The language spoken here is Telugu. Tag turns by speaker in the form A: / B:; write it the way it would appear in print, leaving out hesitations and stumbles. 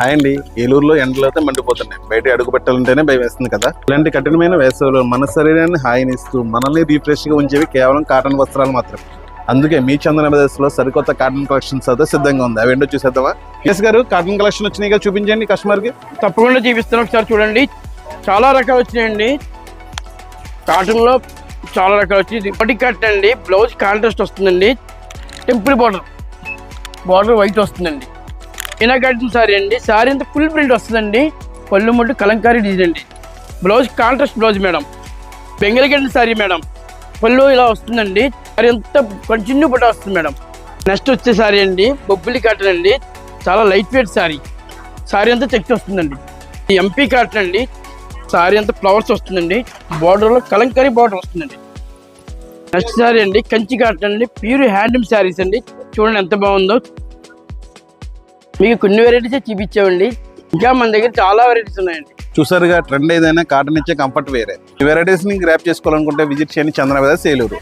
A: హాయ్ అండి. ఏలూరులో ఎండలు అయితే మండిపోతున్నాయి. బయట అడుగు పెట్టాలంటేనే భయం వేస్తుంది కదా. ఇలాంటి కఠినమైన వేసవిలో మన శరీరాన్ని హాయినిస్తూ మనల్ని రీఫ్రెష్ గా ఉంచేవి కేవలం కాటన్ వస్త్రాలు మాత్రమే. అందుకే మీ చందన బ్రదర్స్ లో సరికొత్త కాటన్ కలెక్షన్స్ అయితే సిద్ధంగా ఉంది. అవేంటో చూసేద్దామా? ఎస్ గారు, కాటన్ కలెక్షన్ వచ్చినాయిగా, చూపించండి కస్టమర్ కి.
B: తప్పకుండా చూపిస్తాను, ఒకసారి చూడండి. చాలా రకాలు వచ్చినాయండి. కాటన్ లో చాలా రకాలు వచ్చి పటి కట్ అండి. బ్లౌజ్ కాంట్రాస్ట్ వస్తుందండి. టెంపుల్ బార్డర్ వైట్ వస్తుందండి. ఇనా కట్టిన సారీ అండి. సారీ అంతా ఫుల్ ప్రింట్ వస్తుందండి. పళ్ళు ముట్టు కలంకారీ డిజైన్ అండి. Blouse contrast blouse madam. బెంగళ కట్టిన సారీ మేడం. పళ్ళు ఇలా వస్తుందండి. సారీ అంతా కంటిన్యూ పట్టు వస్తుంది మేడం. నెక్స్ట్ వచ్చే సారీ అండి బొబ్బిలి కాటన్ అండి. చాలా లైట్ వెయిట్ సారీ. సారీ అంతా చెక్ వస్తుందండి. ఎంపీ కాటన్ అండి. సారీ అంతా ఫ్లవర్స్ వస్తుందండి. బార్డర్లో కలంకారీ బార్డర్ వస్తుందండి. నెక్స్ట్ సారీ అండి కంచి కాటన్ అండి. ప్యూర్ హ్యాండ్లూమ్ శారీస్ అండి. చూడండి ఎంత బాగుందో. మీకు కొన్ని వెరైటీసే చూపించామండి. ఇంకా మన దగ్గర చాలా వెరైటీస్ ఉన్నాయండి.
A: చూసారుగా, ట్రెండ్ ఏదైనా కాటన్ ఇచ్చే కంఫర్ట్ వేరే. ఈ వెరైటీస్ ని గ్రాప్ చేసుకోవాలనుకుంటే విజిట్ చేయండి చందన బ్రదర్స్ ఏలూరు.